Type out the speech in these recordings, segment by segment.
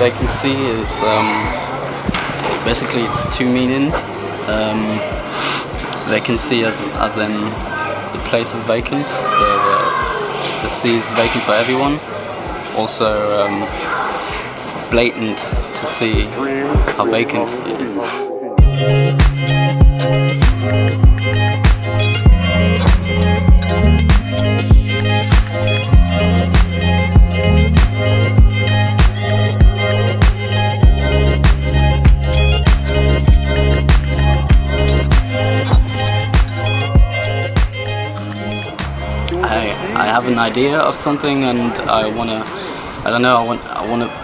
vacancy is basically it's two meanings. Vacancy as in the place is vacant, the sea is vacant for everyone. Also, it's blatant to see how vacant it is. I have an idea of something, and I wanna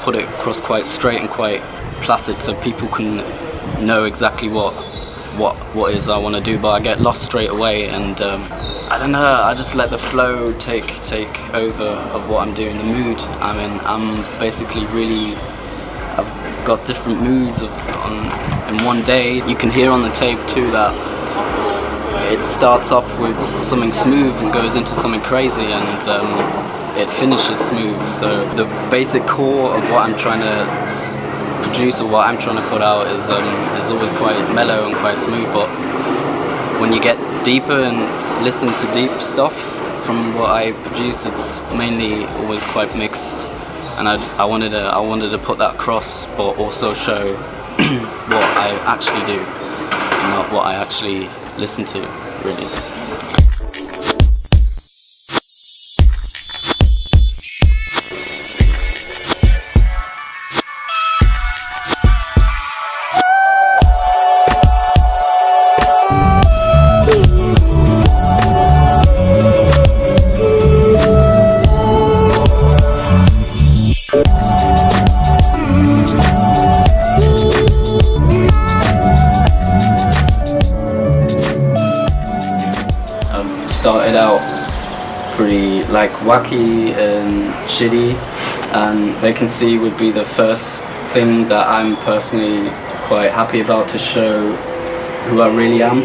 put it across quite straight and quite placid, so people can know exactly what it is I want to do. But I get lost straight away, and I don't know. I just let the flow take over of what I'm doing, the mood I'm in. I'm basically I've got different moods in one day. You can hear on the tape too that it starts off with something smooth and goes into something crazy, and it finishes smooth. So the basic core of what I'm trying to produce or what I'm trying to put out is always quite mellow and quite smooth. But when you get deeper and listen to deep stuff from what I produce, it's mainly always quite mixed. And I wanted to put that across, but also show what I actually do, not what I actually listen to, really. Started out pretty like wacky and shitty, and Vacancy would be the first thing that I'm personally quite happy about to show who I really am.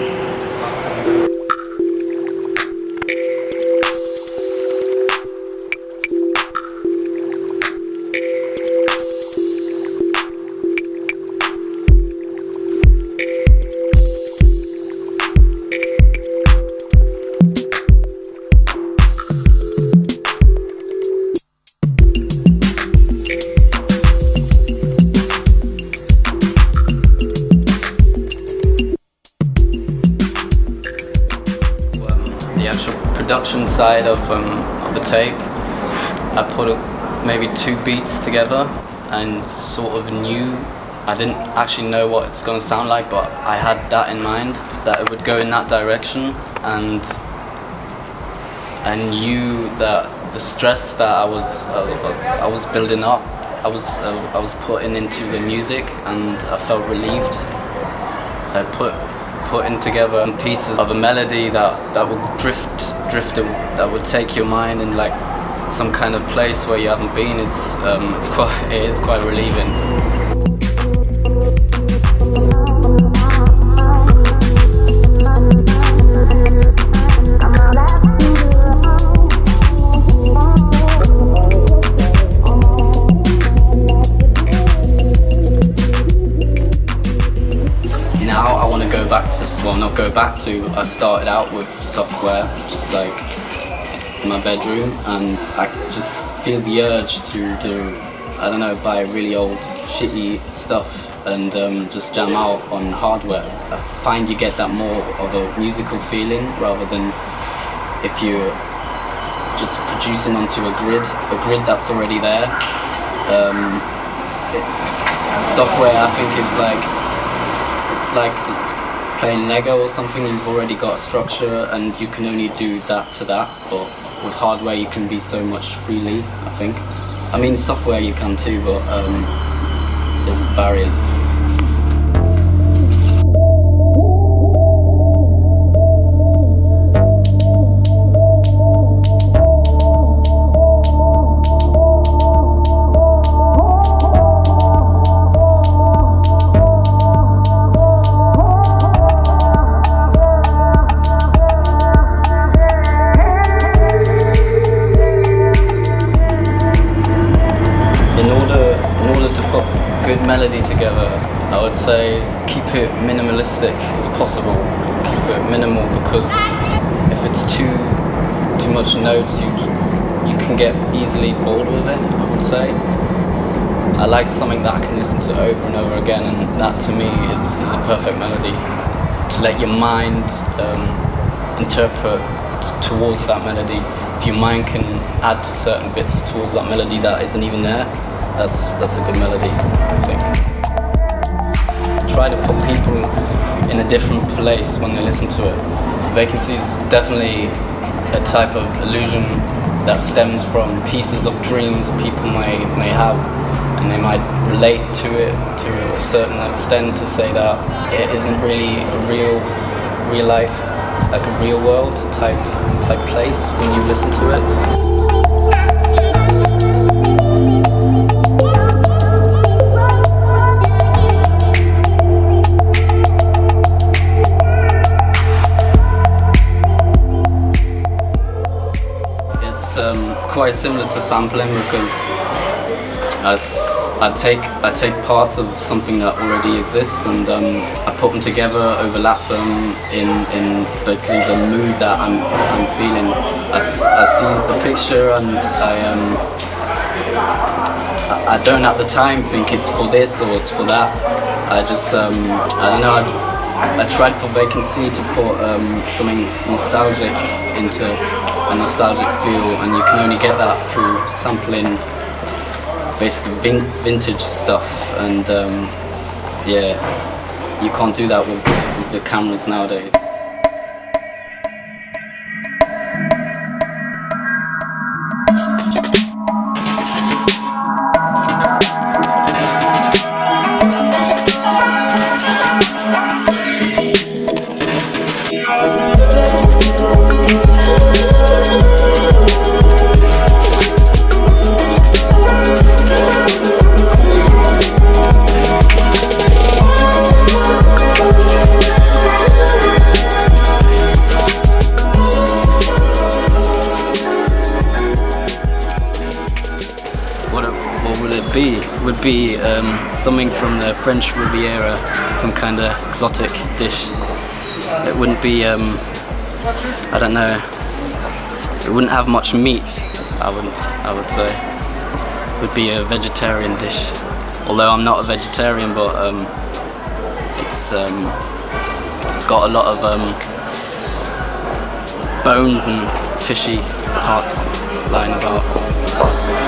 The actual production side of the tape, I put maybe 2 beats together and sort of knew, I didn't actually know what it's going to sound like, but I had that in mind, that it would go in that direction, and I knew that the stress that I was building up, I was putting into the music, and I felt relieved. I putting together pieces of a melody that would drift, that would take your mind in like some kind of place where you haven't been. It is quite relieving. I started out with software, just like in my bedroom, and I just feel the urge to do, I don't know, buy really old shitty stuff and just jam out on hardware. I find you get that more of a musical feeling rather than if you're just producing onto a grid that's already there. It's software, I think, it's like playing Lego or something. You've already got a structure and you can only do that to that, but with hardware you can be so much freely, I think. I mean, software you can too, but there's barriers. In order to put minimalistic as possible. Keep it minimal, because if it's too much notes, you can get easily bored with it, I would say. I like something that I can listen to over and over again, and that to me is a perfect melody. To let your mind interpret towards that melody. If your mind can add certain bits towards that melody that isn't even there, that's a good melody, I think. Try to put people in a different place when they listen to it. Vacancy is definitely a type of illusion that stems from pieces of dreams people may have, and they might relate to it to a certain extent, to say that it isn't really a real life, like a real world type place when you listen to it. Quite similar to sampling, because I take parts of something that already exists, and I put them together, overlap them in basically the mood that I'm feeling. I see the picture, and I don't at the time think it's for this or it's for that. I just I don't know. I tried for Vacant Sea to put something nostalgic into a nostalgic feel, and you can only get that through sampling basically vintage stuff, and yeah, you can't do that with the cameras nowadays. Would be something from the French Riviera, some kind of exotic dish. It wouldn't be, I don't know, it wouldn't have much meat, I would say. It would be a vegetarian dish. Although I'm not a vegetarian, but it's got a lot of bones and fishy parts lying about.